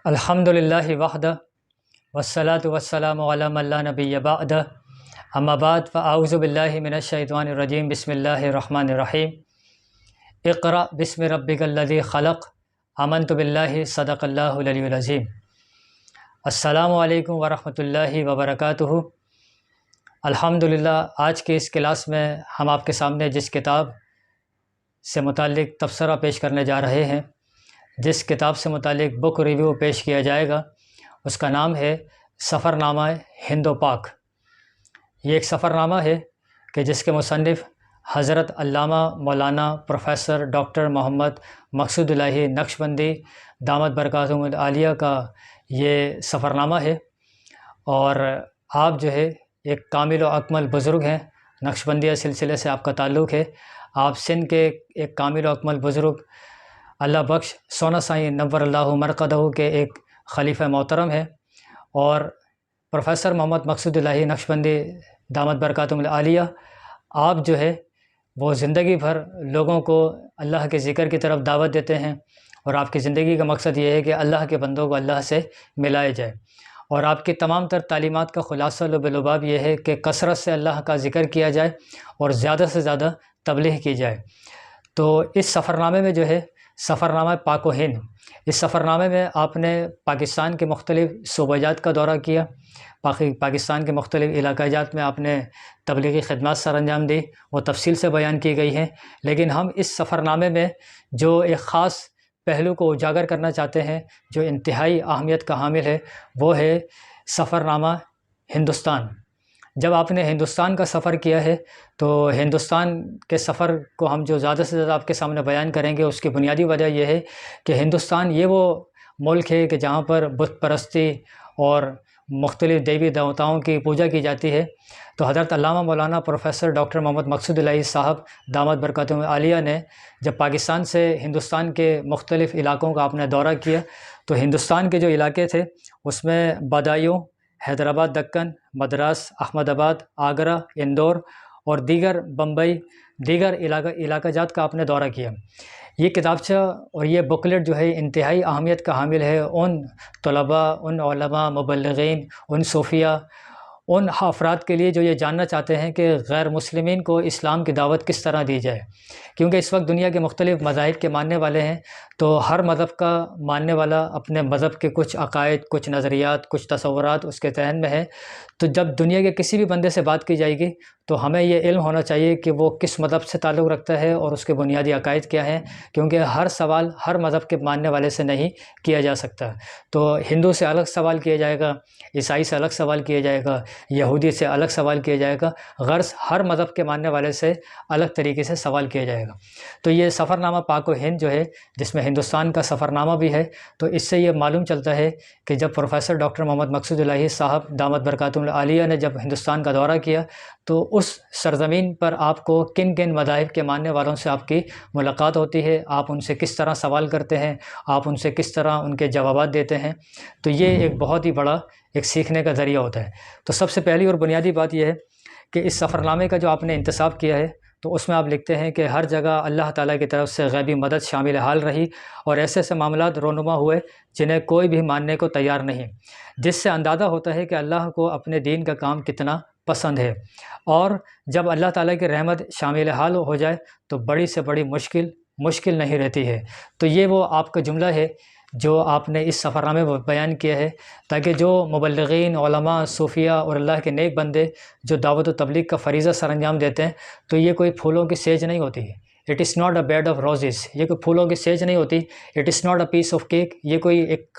الحمدللہ وحدہ والصلاة والسلام علی من لا نبی بعدہ اما بعد فاعوذ باللہ من الشیطان الرجیم بسم اللہ الرحمن الرحیم اقرأ بسم ربک الذی خلق آمنت باللہ صدق اللہ العلی العظیم۔ السلام علیکم ورحمۃ اللہ وبرکاتہ۔ الحمدللہ آج کے اس کلاس میں ہم آپ کے سامنے جس کتاب سے متعلق تبصرہ پیش کرنے جا رہے ہیں، جس کتاب سے متعلق بک ریویو پیش کیا جائے گا، اس کا نام ہے سفر نامہ ہند و پاک۔ یہ ایک سفر نامہ ہے کہ جس کے مصنف حضرت علامہ مولانا پروفیسر ڈاکٹر محمد مقصود الہی نقشبندی دامت برکاتہم العالیہ کا یہ سفر نامہ ہے، اور آپ جو ہے ایک کامل و اکمل بزرگ ہیں، نقشبندیہ سلسلے سے آپ کا تعلق ہے۔ آپ سندھ کے ایک کامل و اکمل بزرگ اللہ بخش سونا سائیں نور اللہ مرقدہ کے ایک خلیفہ محترم ہے، اور پروفیسر محمد مقصود الہی نقشبندی دامت برکاتہم العالیہ آپ جو ہے وہ زندگی بھر لوگوں کو اللہ کے ذکر کی طرف دعوت دیتے ہیں، اور آپ کی زندگی کا مقصد یہ ہے کہ اللہ کے بندوں کو اللہ سے ملائے جائے، اور آپ کی تمام تر تعلیمات کا خلاصہ لب لباب یہ ہے کہ کثرت سے اللہ کا ذکر کیا جائے اور زیادہ سے زیادہ تبلیغ کی جائے۔ تو اس سفر نامے میں جو ہے سفر نامہ پاک و ہند، اس سفر نامے میں آپ نے پاکستان کے مختلف صوبہ جات کا دورہ کیا، پاکستان کے مختلف علاقہ جات میں آپ نے تبلیغی خدمات سر انجام دی، وہ تفصیل سے بیان کی گئی ہیں، لیکن ہم اس سفر نامے میں جو ایک خاص پہلو کو اجاگر کرنا چاہتے ہیں، جو انتہائی اہمیت کا حامل ہے، وہ ہے سفر نامہ ہندوستان۔ جب آپ نے ہندوستان کا سفر کیا ہے تو ہندوستان کے سفر کو ہم جو زیادہ سے زیادہ آپ کے سامنے بیان کریں گے، اس کی بنیادی وجہ یہ ہے کہ ہندوستان یہ وہ ملک ہے کہ جہاں پر بت پرستی اور مختلف دیوی دیوتاؤں کی پوجا کی جاتی ہے۔ تو حضرت علامہ مولانا پروفیسر ڈاکٹر محمد مقصود الہی صاحب دامت برکاتہم العالیہ نے جب پاکستان سے ہندوستان کے مختلف علاقوں کا آپ نے دورہ کیا، تو ہندوستان کے جو علاقے تھے اس میں بدایوں، حیدرآباد، دکن، مدراس، احمد آباد، آگرہ، اندور اور دیگر بمبئی، دیگر علاقہ جات کا آپ نے دورہ کیا۔ یہ کتابچہ اور یہ بکلیٹ جو ہے انتہائی اہمیت کا حامل ہے ان طلباء، ان علماء، مبلغین، ان صوفیہ، ان افراد کے لیے جو یہ جاننا چاہتے ہیں کہ غیر مسلمین کو اسلام کی دعوت کس طرح دی جائے، کیونکہ اس وقت دنیا کے مختلف مذاہب کے ماننے والے ہیں، تو ہر مذہب کا ماننے والا اپنے مذہب کے کچھ عقائد، کچھ نظریات، کچھ تصورات اس کے ذہن میں ہیں۔ تو جب دنیا کے کسی بھی بندے سے بات کی جائے گی تو ہمیں یہ علم ہونا چاہیے کہ وہ کس مذہب سے تعلق رکھتا ہے اور اس کے بنیادی عقائد کیا ہیں، کیونکہ ہر سوال ہر مذہب کے ماننے والے سے نہیں کیا جا سکتا۔ تو ہندو سے الگ سوال کیا جائے گا، عیسائی سے الگ سوال کیا جائے گا، یہودی سے الگ سوال کیا جائے گا، غرض ہر مذہب کے ماننے والے سے الگ طریقے سے سوال کیا جائے گا۔ تو یہ سفر نامہ پاک و ہند جو ہے، جس میں ہندوستان کا سفر نامہ بھی ہے، تو اس سے یہ معلوم چلتا ہے کہ جب پروفیسر ڈاکٹر محمد مقصود الہی صاحب دامت برکاتہم العالیہ نے جب ہندوستان کا دورہ کیا تو اس سرزمین پر آپ کو کن کن مذاہب کے ماننے والوں سے آپ کی ملاقات ہوتی ہے، آپ ان سے کس طرح سوال کرتے ہیں، آپ ان سے کس طرح ان کے جوابات دیتے ہیں، تو یہ ایک بہت ہی بڑا ایک سیکھنے کا ذریعہ ہوتا ہے۔ تو سب سے پہلی اور بنیادی بات یہ ہے کہ اس سفر نامے کا جو آپ نے انتصاب کیا ہے تو اس میں آپ لکھتے ہیں کہ ہر جگہ اللہ تعالیٰ کی طرف سے غیبی مدد شامل حال رہی، اور ایسے ایسے معاملات رونما ہوئے جنہیں کوئی بھی ماننے کو تیار نہیں، جس سے اندازہ ہوتا ہے کہ اللہ کو اپنے دین کا کام کتنا پسند ہے، اور جب اللہ تعالیٰ کی رحمت شامل حال ہو جائے تو بڑی سے بڑی مشکل نہیں رہتی ہے۔ تو یہ وہ آپ کا جملہ ہے جو آپ نے اس سفر نامے میں بیان کیا ہے، تاکہ جو مبلغین، علماء، صوفیہ اور اللہ کے نیک بندے جو دعوت و تبلیغ کا فریضہ سر انجام دیتے ہیں، تو یہ کوئی پھولوں کی سیج نہیں ہوتی ہے۔ It is not a bed of roses, یہ کوئی پھولوں کی سیج نہیں ہوتی۔ It is not a piece of cake, یہ کوئی ایک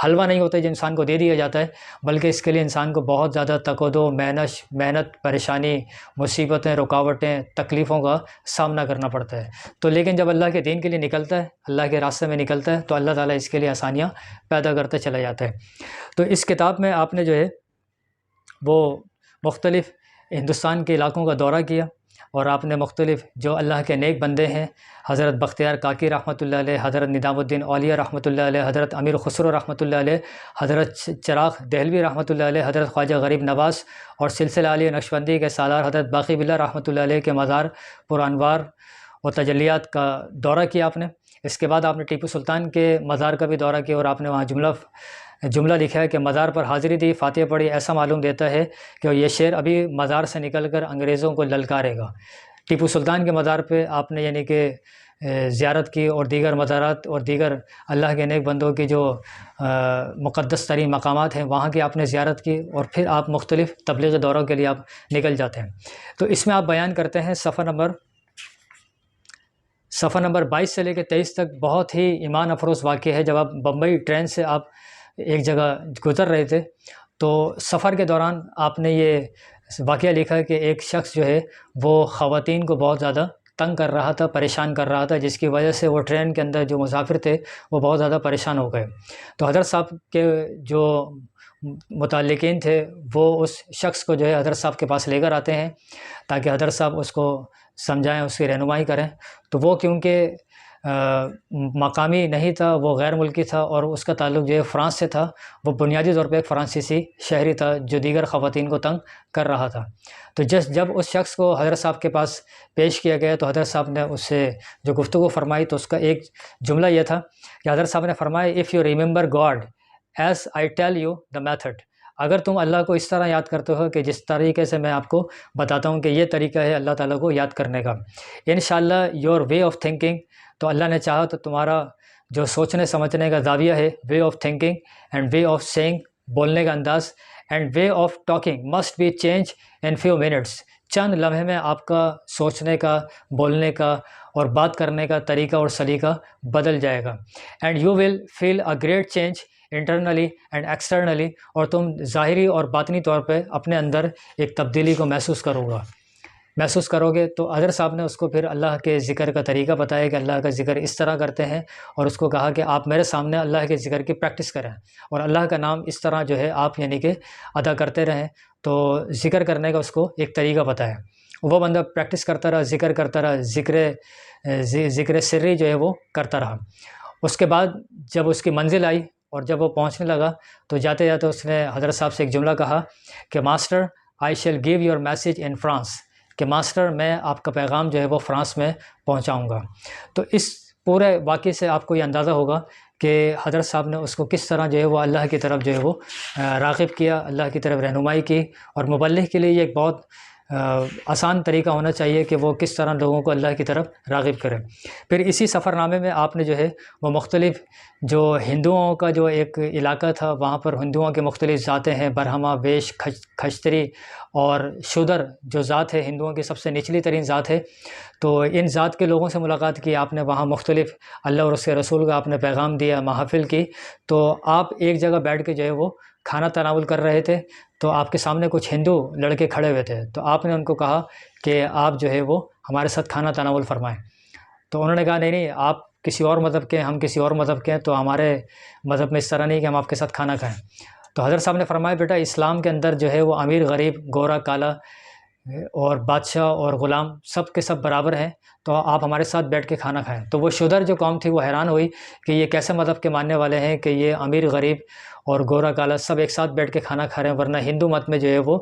حلوہ نہیں ہوتا ہے جو انسان کو دے دیا جاتا ہے، بلکہ اس کے لیے انسان کو بہت زیادہ تک و دو، محنت، پریشانی، مصیبتیں، رکاوٹیں، تکلیفوں کا سامنا کرنا پڑتا ہے۔ تو لیکن جب اللہ کے دین کے لیے نکلتا ہے، اللہ کے راستے میں نکلتا ہے، تو اللہ تعالیٰ اس کے لیے آسانیاں پیدا کرتے چلا جاتا ہے۔ تو اس کتاب میں آپ نے جو ہے وہ مختلف ہندوستان کے علاقوں کا دورہ کیا، اور آپ نے مختلف جو اللہ کے نیک بندے ہیں، حضرت بختیار کاکی رحمۃ اللہ علیہ، حضرت ندام الدین اولیاء رحمۃ اللہ علیہ، حضرت امیر خسرو رحمۃ اللہ علیہ، حضرت چراغ دہلوی رحمۃ اللہ علیہ، حضرت خواجہ غریب نواز اور سلسلہ علی نقشبندی کے سالار حضرت باقی باللہ رحمۃ اللہ علیہ کے مزار پر انوار و تجلیات کا دورہ کیا آپ نے۔ اس کے بعد آپ نے ٹیپو سلطان کے مزار کا بھی دورہ کیا اور آپ نے وہاں جملہ لکھا ہے کہ مزار پر حاضری دی، فاتحہ پڑھی، ایسا معلوم دیتا ہے کہ یہ شعر ابھی مزار سے نکل کر انگریزوں کو للکارے گا۔ ٹیپو سلطان کے مزار پہ آپ نے یعنی کہ زیارت کی، اور دیگر مزارات اور دیگر اللہ کے نیک بندوں کی جو مقدس ترین مقامات ہیں وہاں کی آپ نے زیارت کی، اور پھر آپ مختلف تبلیغی دوروں کے لیے آپ نکل جاتے ہیں۔ تو اس میں آپ بیان کرتے ہیں صفحہ نمبر 22 سے لے کے 23 تک بہت ہی ایمان افروز واقعہ ہے۔ جب آپ بمبئی ٹرین سے آپ ایک جگہ گزر رہے تھے تو سفر کے دوران آپ نے یہ واقعہ لکھا کہ ایک شخص جو ہے وہ خواتین کو بہت زیادہ تنگ کر رہا تھا، پریشان کر رہا تھا، جس کی وجہ سے وہ ٹرین کے اندر جو مسافر تھے وہ بہت زیادہ پریشان ہو گئے۔ تو حضرت صاحب کے جو متعلقین تھے وہ اس شخص کو جو ہے حضرت صاحب کے پاس لے کر آتے ہیں تاکہ حضرت صاحب اس کو سمجھائیں، اس کی رہنمائی کریں۔ تو وہ کیونکہ مقامی نہیں تھا، وہ غیر ملکی تھا، اور اس کا تعلق جو ہے فرانس سے تھا، وہ بنیادی طور پہ ایک فرانسیسی شہری تھا جو دیگر خواتین کو تنگ کر رہا تھا۔ تو جب اس شخص کو حضرت صاحب کے پاس پیش کیا گیا تو حضرت صاحب نے اس سے جو گفتگو فرمائی تو اس کا ایک جملہ یہ تھا کہ حضرت صاحب نے فرمایا "If you remember God as I tell you the method"، اگر تم اللہ کو اس طرح یاد کرتے ہو کہ جس طریقے سے میں آپ کو بتاتا ہوں کہ یہ طریقہ ہے اللہ تعالیٰ کو یاد کرنے کا، انشاءاللہ your way of thinking، تو اللہ نے چاہا تو تمہارا جو سوچنے سمجھنے کا زاویہ ہے، way of thinking and way of seeing, بولنے کا انداز، and way of talking must be change in few minutes, چند لمحے میں آپ کا سوچنے کا، بولنے کا اور بات کرنے کا طریقہ اور سلیقہ بدل جائے گا۔ And you will feel a great change internally and externally, اور تم ظاہری اور باطنی طور پہ اپنے اندر ایک تبدیلی کو محسوس کرو گے۔ تو حضرت صاحب نے اس کو پھر اللہ کے ذکر کا طریقہ بتایا کہ اللہ کا ذکر اس طرح کرتے ہیں، اور اس کو کہا کہ آپ میرے سامنے اللہ کے ذکر کی پریکٹس کریں اور اللہ کا نام اس طرح جو ہے آپ یعنی کہ ادا کرتے رہیں۔ تو ذکر کرنے کا اس کو ایک طریقہ بتایا، وہ بندہ پریکٹس کرتا رہا، ذکر کرتا رہا، ذکر سری جو ہے وہ کرتا رہا۔ اس کے بعد جب اس کی منزل آئی اور جب وہ پہنچنے لگا تو جاتے جاتے اس نے حضرت صاحب سے ایک جملہ کہا کہ "master I shall give your message in France", کہ ماسٹر میں آپ کا پیغام جو ہے وہ فرانس میں پہنچاؤں گا۔ تو اس پورے واقعے سے آپ کو یہ اندازہ ہوگا کہ حضرت صاحب نے اس کو کس طرح جو ہے وہ اللہ کی طرف جو ہے وہ راغب کیا، اللہ کی طرف رہنمائی کی، اور مبلغ کے لیے یہ ایک بہت آسان طریقہ ہونا چاہیے کہ وہ کس طرح لوگوں کو اللہ کی طرف راغب کرے۔ پھر اسی سفر نامے میں آپ نے جو ہے وہ مختلف جو ہندوؤں کا جو ایک علاقہ تھا وہاں پر ہندوؤں کے مختلف ذاتیں ہیں، برہما، ویش، کھچتری اور شودر جو ذات ہے ہندوؤں کی سب سے نچلی ترین ذات ہے، تو ان ذات کے لوگوں سے ملاقات کی آپ نے، وہاں مختلف اللہ اور اس کے رسول کا آپ نے پیغام دیا، محافل کی۔ تو آپ ایک جگہ بیٹھ کے جو ہے وہ کھانا تناول کر رہے تھے تو آپ کے سامنے کچھ ہندو لڑکے کھڑے ہوئے تھے، تو آپ نے ان کو کہا کہ آپ جو ہے وہ ہمارے ساتھ کھانا تناول فرمائیں۔ تو انہوں نے کہا نہیں آپ کسی اور مذہب کے ہیں، ہم کسی اور مذہب کے ہیں، تو ہمارے مذہب میں اس طرح نہیں کہ ہم آپ کے ساتھ کھانا کھائیں۔ تو حضرت صاحب نے فرمایا بیٹا اسلام کے اندر جو ہے وہ امیر غریب، گورا کالا اور بادشاہ اور غلام سب کے سب برابر ہیں، تو آپ ہمارے ساتھ بیٹھ کے کھانا کھائیں۔ تو وہ شودر جو قوم تھی وہ حیران ہوئی کہ یہ کیسے مذہب کے ماننے والے ہیں کہ یہ امیر غریب اور گورا کالا سب ایک ساتھ بیٹھ کے کھانا کھا رہے ہیں، ورنہ ہندو مت میں جو ہے وہ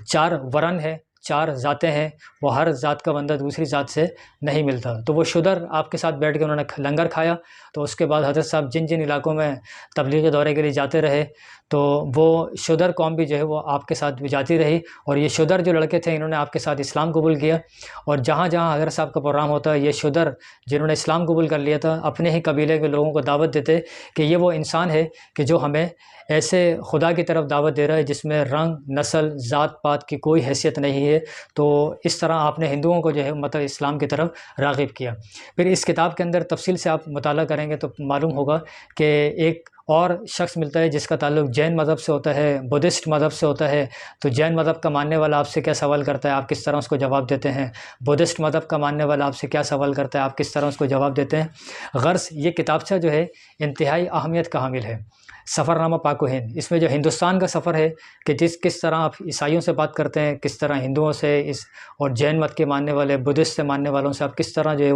4 ورن ہے، 4 ذاتیں ہیں، وہ ہر ذات کا بندہ دوسری ذات سے نہیں ملتا۔ تو وہ شودر آپ کے ساتھ بیٹھ کے انہوں نے لنگر کھایا۔ تو اس کے بعد حضرت صاحب جن جن علاقوں میں تبلیغی دورے کے لیے جاتے رہے تو وہ شودر قوم بھی جو ہے وہ آپ کے ساتھ بھی جاتی رہی، اور یہ شودر جو لڑکے تھے انہوں نے آپ کے ساتھ اسلام قبول کیا، اور جہاں جہاں حضرت صاحب کا پروگرام ہوتا ہے یہ شودر جنہوں نے اسلام قبول کر لیا تھا اپنے ہی قبیلے کے لوگوں کو دعوت دیتے کہ یہ وہ انسان ہے کہ جو ہمیں ایسے خدا کی طرف دعوت دے رہا ہے جس میں رنگ، نسل، ذات پات کی کوئی حیثیت نہیں ہے۔ تو اس طرح آپ نے ہندوؤں کو جو ہے مطلب اسلام کی طرف راغب کیا۔ پھر اس کتاب کے اندر تفصیل سے آپ مطالعہ کریں گے تو معلوم ہوگا کہ ایک اور شخص ملتا ہے جس کا تعلق جین مذہب سے ہوتا ہے، بدھسٹ مذہب سے ہوتا ہے۔ تو جین مذہب کا ماننے والا آپ سے کیا سوال کرتا ہے، آپ کس طرح اس کو جواب دیتے ہیں؟ بدھسٹ مذہب کا ماننے والا آپ سے کیا سوال کرتا ہے، آپ کس طرح اس کو جواب دیتے ہیں؟ غرض یہ کتابچہ جو ہے انتہائی اہمیت کا حامل ہے، سفر نامہ پاک و ہند۔ اس میں جو ہندوستان کا سفر ہے کہ کس طرح آپ عیسائیوں سے بات کرتے ہیں، کس طرح ہندوؤں سے اور جین مت کے ماننے والے، بدھسٹ سے ماننے والوں سے آپ کس طرح جو ہے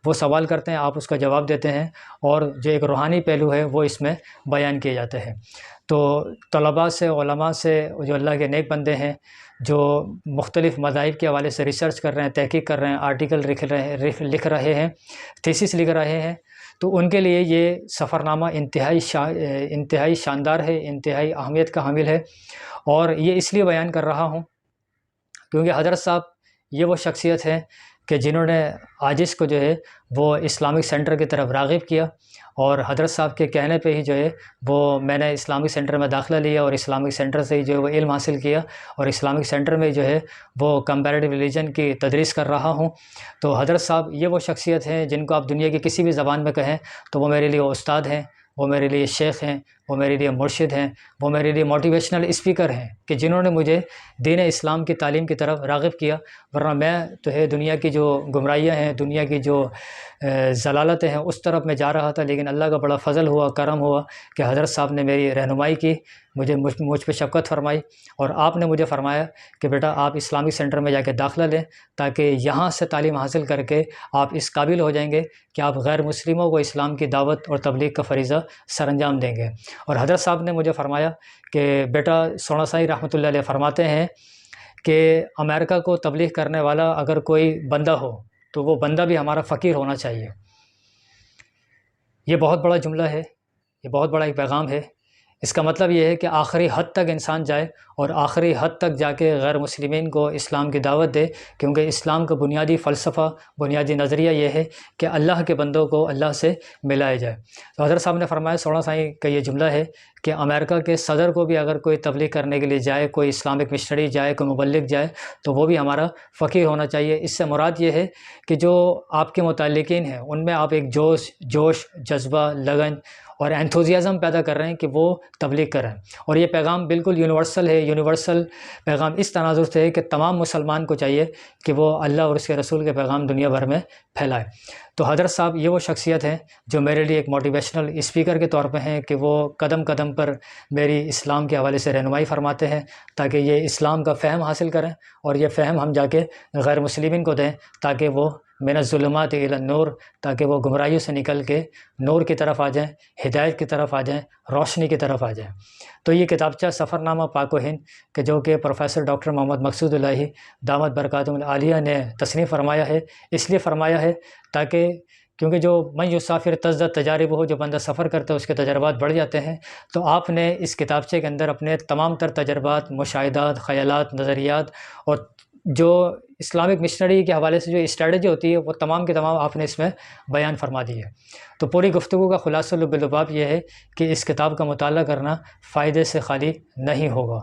وہ سوال کرتے ہیں، آپ اس کا جواب دیتے ہیں، اور جو ایک روحانی پہلو ہے وہ اس میں بیان کیے جاتے ہیں۔ تو طلباء سے، علماء سے، جو اللہ کے نیک بندے ہیں جو مختلف مذاہب کے حوالے سے ریسرچ کر رہے ہیں، تحقیق کر رہے ہیں، آرٹیکل لکھ رہے ہیں، تھیسس لکھ رہے ہیں، تو ان کے لیے یہ سفر نامہ انتہائی شاندار ہے، انتہائی اہمیت کا حامل ہے، اور یہ اس لیے بیان کر رہا ہوں کیونکہ حضرت صاحب یہ وہ شخصیت ہے کہ جنہوں نے عاجز کو جو ہے وہ اسلامک سینٹر کی طرف راغب کیا، اور حضرت صاحب کے کہنے پہ ہی جو ہے وہ میں نے اسلامک سینٹر میں داخلہ لیا، اور اسلامک سینٹر سے ہی جو ہے وہ علم حاصل کیا، اور اسلامک سینٹر میں جو ہے وہ کمپیریٹیو ریلیجن کی تدریس کر رہا ہوں۔ تو حضرت صاحب یہ وہ شخصیت ہیں جن کو آپ دنیا کی کسی بھی زبان میں کہیں تو وہ میرے لیے استاد ہیں، وہ میرے لیے شیخ ہیں، وہ میرے لیے مرشد ہیں، وہ میرے لیے موٹیویشنل اسپیکر ہیں کہ جنہوں نے مجھے دین اسلام کی تعلیم کی طرف راغب کیا، ورنہ میں تو ہے دنیا کی جو گمراہیاں ہیں، دنیا کی جو ضلالتیں ہیں اس طرف میں جا رہا تھا، لیکن اللہ کا بڑا فضل ہوا، کرم ہوا کہ حضرت صاحب نے میری رہنمائی کی، مجھ پہ شفقت فرمائی، اور آپ نے مجھے فرمایا کہ بیٹا آپ اسلامک سینٹر میں جا کے داخلہ لیں، تاکہ یہاں سے تعلیم حاصل کر کے آپ اس قابل ہو جائیں گے کہ آپ غیر مسلموں کو اسلام کی دعوت اور تبلیغ کا فریضہ سر انجام دیں گے۔ اور حضرت صاحب نے مجھے فرمایا کہ بیٹا سونا سائی رحمۃ اللہ علیہ فرماتے ہیں کہ امریکہ کو تبلیغ کرنے والا اگر کوئی بندہ ہو تو وہ بندہ بھی ہمارا فقیر ہونا چاہیے۔ یہ بہت بڑا جملہ ہے، یہ بہت بڑا ایک پیغام ہے۔ اس کا مطلب یہ ہے کہ آخری حد تک انسان جائے اور آخری حد تک جا کے غیر مسلمین کو اسلام کی دعوت دے، کیونکہ اسلام کا بنیادی فلسفہ، بنیادی نظریہ یہ ہے کہ اللہ کے بندوں کو اللہ سے ملایا جائے۔ تو حضرت صاحب نے فرمایا، سونا سائی کا یہ جملہ ہے کہ امریکہ کے صدر کو بھی اگر کوئی تبلیغ کرنے کے لیے جائے، کوئی اسلامک مشنری جائے، کوئی مبلغ جائے، تو وہ بھی ہمارا فقیر ہونا چاہیے۔ اس سے مراد یہ ہے کہ جو آپ کے متعلقین ہیں ان میں آپ ایک جوش، جذبہ، لگن اور انتھوزیازم پیدا کر رہے ہیں کہ وہ تبلیغ کریں، اور یہ پیغام بالکل یونیورسل ہے، یونیورسل پیغام اس تناظر سے ہے کہ تمام مسلمان کو چاہیے کہ وہ اللہ اور اس کے رسول کے پیغام دنیا بھر میں پھیلائے۔ تو حضرت صاحب یہ وہ شخصیت ہیں جو میرے لیے ایک موٹیویشنل اسپیکر کے طور پہ ہیں کہ وہ قدم قدم پر میری اسلام کے حوالے سے رہنمائی فرماتے ہیں تاکہ یہ اسلام کا فہم حاصل کریں، اور یہ فہم ہم جا کے غیر مسلمین کو دیں تاکہ وہ من الظلمات الی النور، تاکہ وہ گمراہیوں سے نکل کے نور کی طرف آ جائیں، ہدایت کی طرف آ جائیں، روشنی کی طرف آ جائیں۔ تو یہ کتابچہ سفر نامہ پاک و ہند کہ جو کہ پروفیسر ڈاکٹر محمد مقصود الہی دامت برکاتہم العالیہ نے تصنیف فرمایا ہے، اس لیے فرمایا ہے تاکہ کیونکہ جو من یسافر تزداد تجارب ہو، جو بندہ سفر کرتا ہے اس کے تجربات بڑھ جاتے ہیں، تو آپ نے اس کتابچے کے اندر اپنے تمام تر تجربات، مشاہدات، خیالات، نظریات اور جو اسلامک مشنری کے حوالے سے جو اسٹریٹجی ہوتی ہے وہ تمام کے تمام آپ نے اس میں بیان فرما دی ہے۔ تو پوری گفتگو کا خلاصہ لب لباب یہ ہے کہ اس کتاب کا مطالعہ کرنا فائدے سے خالی نہیں ہوگا۔